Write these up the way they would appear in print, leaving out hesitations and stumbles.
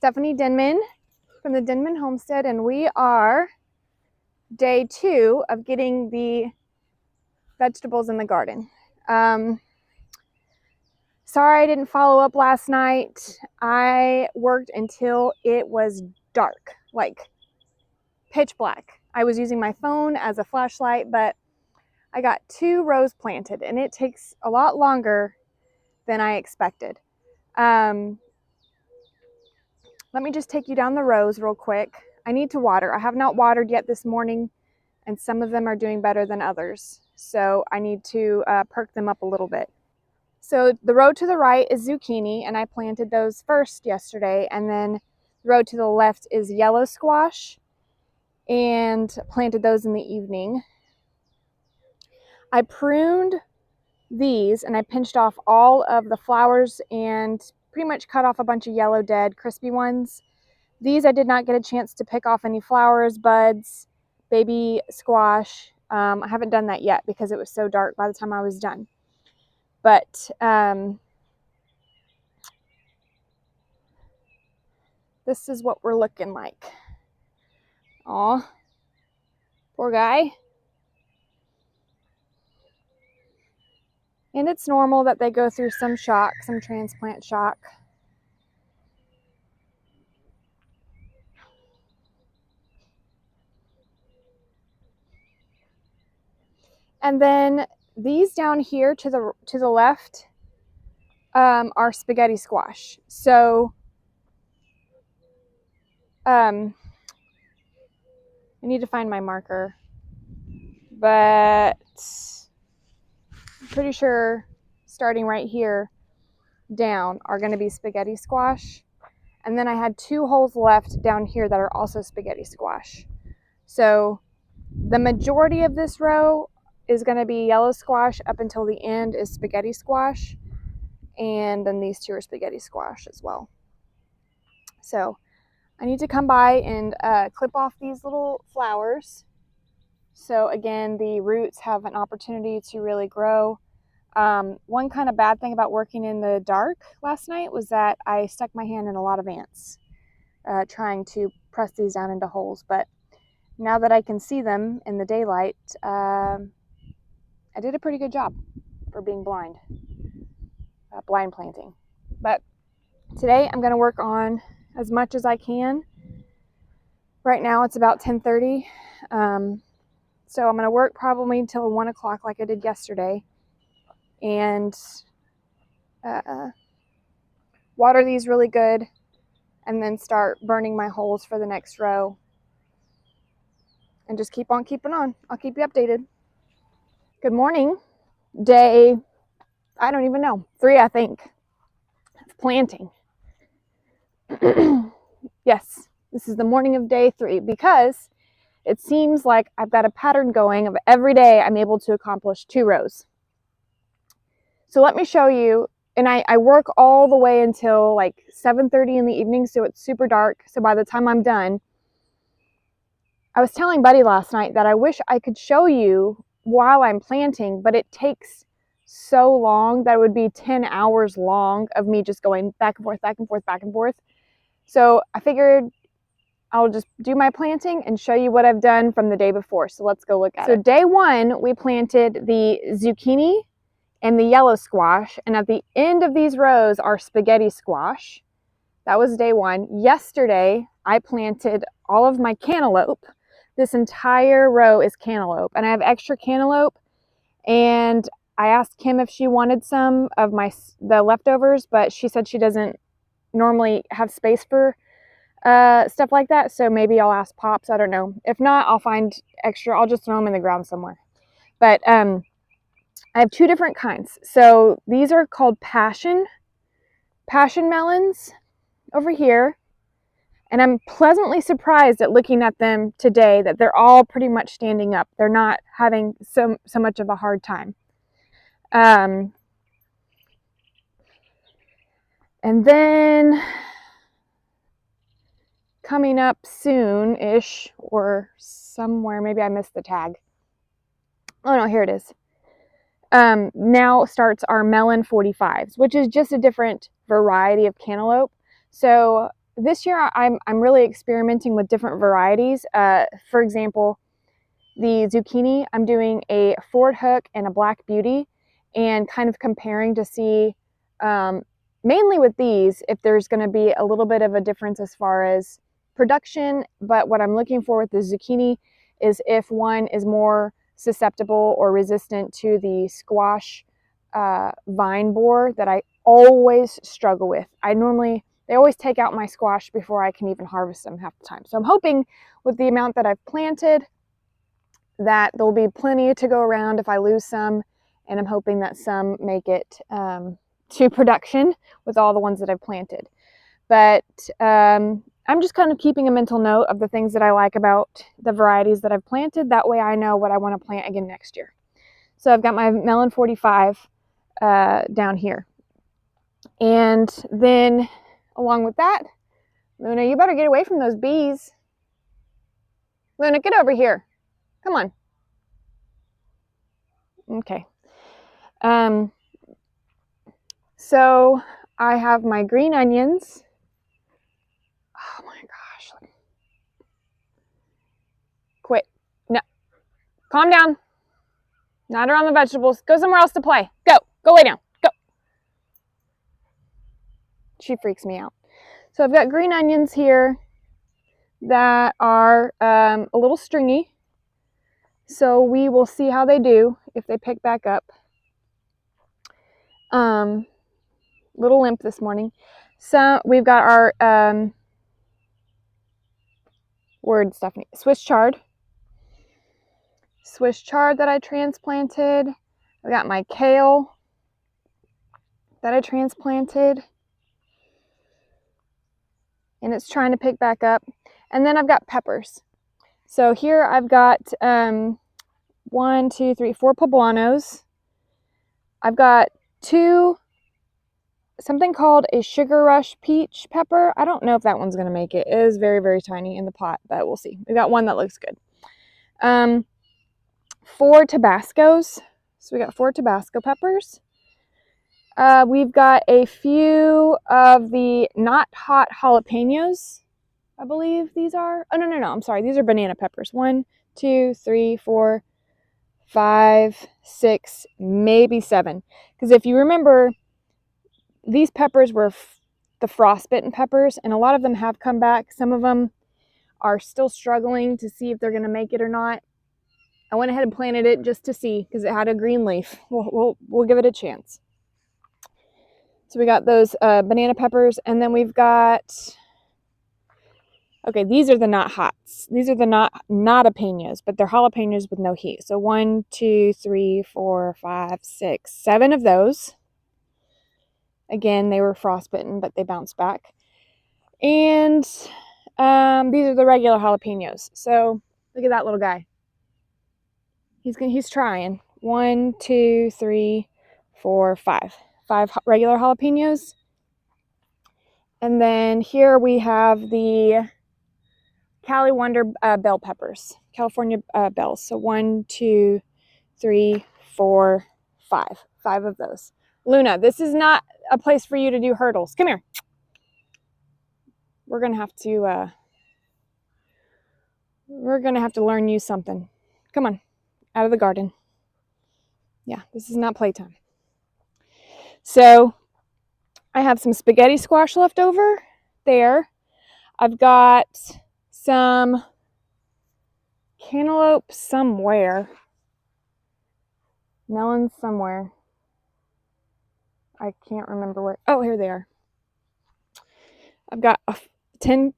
Stephanie Denman from the Denman Homestead, and we are day 2 of getting the vegetables in the garden. Sorry I didn't follow up last night. I worked until it was dark, like pitch black. I was using my phone as a flashlight, but I got 2 rows planted, and it takes a lot longer than I expected. Let me just take you down the rows real quick. I need to water. I have not watered yet this morning, and some of them are doing better than others. So I need to perk them up a little bit. So the row to the right is zucchini, and I planted those first yesterday. And then the row to the left is yellow squash, and planted those in the evening. I pruned these, and I pinched off all of the flowers and pretty much cut off a bunch of yellow dead crispy ones. These I did not get a chance to pick off any flowers, buds, baby squash. I haven't done that yet because it was so dark by the time I was done. But this is what we're looking like. Aw, poor guy. And it's normal that they go through some shock, some transplant shock. And then these down here to the left are spaghetti squash. So I need to find my marker, but I'm pretty sure starting right here down are going to be spaghetti squash. And then I had 2 holes left down here that are also spaghetti squash. So the majority of this row is going to be yellow squash up until the end is spaghetti squash. And then these 2 are spaghetti squash as well. So I need to come by and clip off these little flowers. So again, the roots have an opportunity to really grow. One kind of bad thing about working in the dark last night was that I stuck my hand in a lot of ants trying to press these down into holes. But now that I can see them in the daylight, I did a pretty good job for being blind planting. But today I'm going to work on as much as I can. Right now it's about 10:30. So I'm going to work probably until 1 o'clock like I did yesterday. And water these really good, and then start burning my holes for the next row. And just keep on keeping on. I'll keep you updated. Good morning. Day, I don't even know, 3 I think, of planting. Yes, this is the morning of day 3 because it seems like I've got a pattern going of every day I'm able to accomplish 2 rows. So let me show you, and I work all the way until like 7:30 in the evening, so it's super dark. So by the time I'm done, I was telling Buddy last night that I wish I could show you while I'm planting, but it takes so long that it would be 10 hours long of me just going back and forth, back and forth, back and forth. So I figured I'll just do my planting and show you what I've done from the day before. So let's go look at it. So day 1, we planted the zucchini and the yellow squash, and at the end of these rows are spaghetti squash. That was day 1. Yesterday, I planted all of my cantaloupe. This entire row is cantaloupe, and I have extra cantaloupe, and I asked Kim if she wanted some of the leftovers, but she said she doesn't normally have space for stuff like that, so maybe I'll ask Pops. I don't know. If not, I'll find extra. I'll just throw them in the ground somewhere. But I have 2 different kinds. So these are called passion melons over here. And I'm pleasantly surprised at looking at them today that they're all pretty much standing up. They're not having so much of a hard time. And then coming up soon-ish, or somewhere, maybe I missed the tag. Oh no, here it is. Now starts our melon 45s, which is just a different variety of cantaloupe. So this year I'm really experimenting with different varieties. For example, the zucchini, I'm doing a Ford Hook and a Black Beauty, and kind of comparing to see, mainly with these, if there's going to be a little bit of a difference as far as production. But what I'm looking for with the zucchini is if one is more susceptible or resistant to the squash vine borer that I always struggle with. They always take out my squash before I can even harvest them half the time. So I'm hoping with the amount that I've planted that there'll be plenty to go around if I lose some, and I'm hoping that some make it to production with all the ones that I've planted. But I'm just kind of keeping a mental note of the things that I like about the varieties that I've planted. That way I know what I want to plant again next year. So I've got my Melon 45 down here. And then along with that, Luna, you better get away from those bees. Luna, get over here. Come on. Okay. So I have my green onions. Oh my gosh. Quit. No. Calm down. Not around the vegetables. Go somewhere else to play. Go. Go lay down. Go. She freaks me out. So I've got green onions here that are a little stringy. So we will see how they do if they pick back up. Little limp this morning. So we've got our Swiss chard. Swiss chard that I transplanted. I got my kale that I transplanted, and it's trying to pick back up. And then I've got peppers. So here I've got 4 poblanos. I've got 2, something called a Sugar Rush peach pepper. I don't know if that one's going to make it. It is very, very tiny in the pot, but we'll see. We've got one that looks good. 4 Tabascos. So we got 4 Tabasco peppers. We've got a few of the not hot jalapenos, I believe these are. Oh, no, I'm sorry. These are banana peppers. 1, 2, 3, 4, 5, 6, maybe 7. Because if you remember, these peppers were the frostbitten peppers, and a lot of them have come back. Some of them are still struggling to see if they're going to make it or not. I went ahead and planted it just to see because it had a green leaf. We'll give it a chance. So we got those banana peppers, and then we've got, okay, these are the not hots. These are the not jalapenos, but they're jalapenos with no heat. So 1, 2, 3, 4, 5, 6, 7 of those. Again, they were frostbitten, but they bounced back. And these are the regular jalapenos. So look at that little guy. He's trying. 1, 2, 3, 4, 5. 5 regular jalapenos. And then here we have the Cali Wonder bell peppers, California bells. So 1, 2, 3, 4, 5. 5 of those. Luna, this is not a place for you to do hurdles. Come here. We're gonna have to learn you something. Come on, out of the garden. Yeah, this is not playtime. So I have some spaghetti squash left over there. I've got some cantaloupe somewhere. Melons somewhere. I can't remember where. Oh, here they are. I've got 10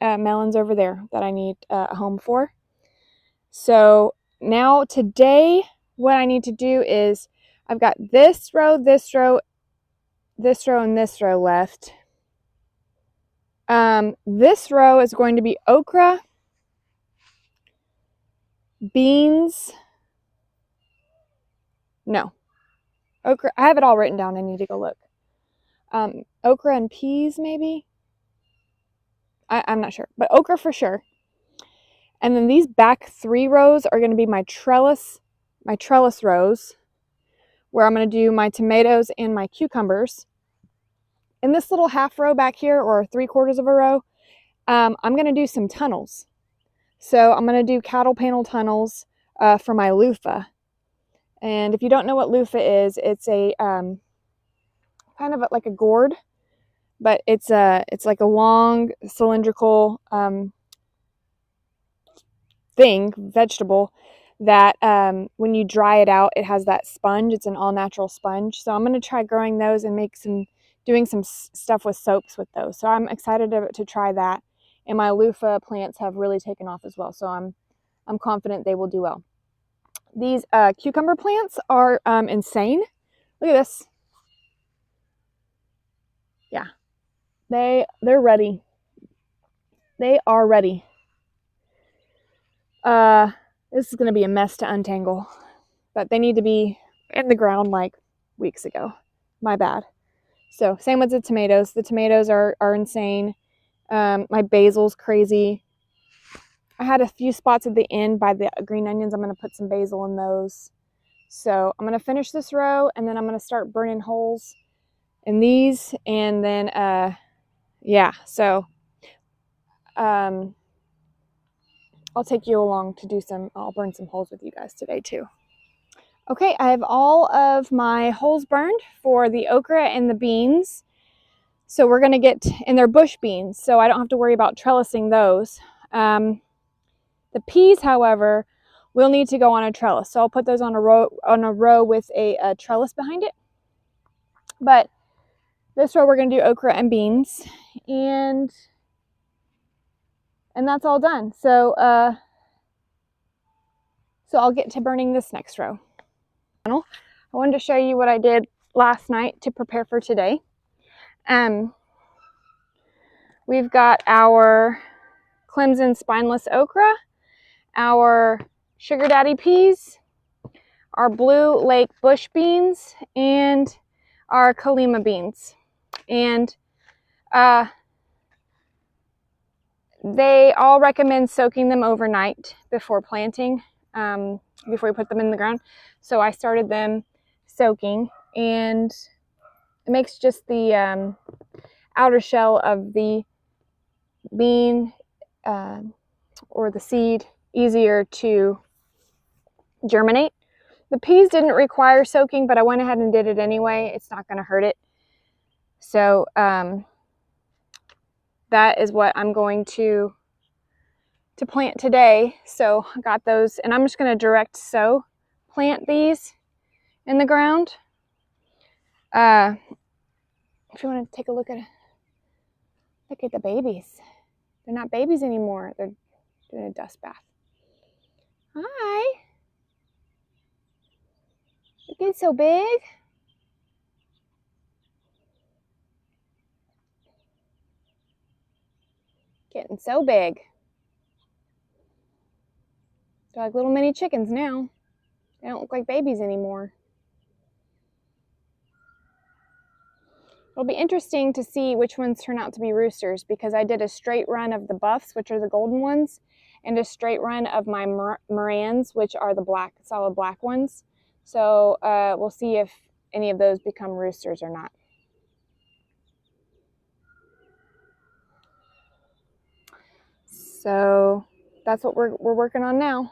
melons over there that I need a home for. So now today, what I need to do is I've got this row, and this row left. This row is going to be okra, beans. No, okra. I have it all written down. I need to go look. Okra and peas, maybe. I'm not sure, but okra for sure. And then these back 3 rows are going to be my trellis rows, where I'm going to do my tomatoes and my cucumbers. in this little half row back here, or 3/4 of a row, I'm going to do some tunnels. So I'm going to do cattle panel tunnels for my loofah. And if you don't know what loofah is, it's a kind of like a gourd, but it's like a long cylindrical vegetable that when you dry it out, it has that sponge. It's an all-natural sponge. So I'm going to try growing those and doing some stuff with soaps with those. So I'm excited to try that. And my loofah plants have really taken off as well. So I'm confident they will do well. These cucumber plants are insane. Look at this. Yeah, they're ready. They are ready. This is going to be a mess to untangle, but they need to be in the ground like weeks ago. My bad. So same with the tomatoes. The tomatoes are insane. My basil's crazy. I had a few spots at the end by the green onions. I'm going to put some basil in those. So I'm going to finish this row, and then I'm going to start burning holes in these, and then yeah, so I'll take you along to I'll burn some holes with you guys today too. Okay, I have all of my holes burned for the okra and the beans. So we're gonna and they're bush beans, so I don't have to worry about trellising those. The peas, however, will need to go on a trellis. So I'll put those on a row with a trellis behind it. But this row we're gonna do okra and beans, and that's all done. So I'll get to burning this next row. I wanted to show you what I did last night to prepare for today. We've got our Clemson spineless okra, our Sugar Daddy peas, our Blue Lake bush beans, and our Colima beans. And they all recommend soaking them overnight before planting, before you put them in the ground. So I started them soaking, and it makes just the outer shell of the bean or the seed easier to germinate. The peas didn't require soaking, but I went ahead and did it anyway. It's not going to hurt it. So that is what I'm going to plant today. So I got those, and I'm just going to direct sow plant these in the ground. If you want to take a look at the babies. They're not babies anymore. They're doing a dust bath. Hi. You're getting so big. Getting so big. They're like little mini chickens now. They don't look like babies anymore. It'll be interesting to see which ones turn out to be roosters, because I did a straight run of the buffs, which are the golden ones, and a straight run of my Morans, which are the solid black ones. So we'll see if any of those become roosters or not. So that's what we're working on now.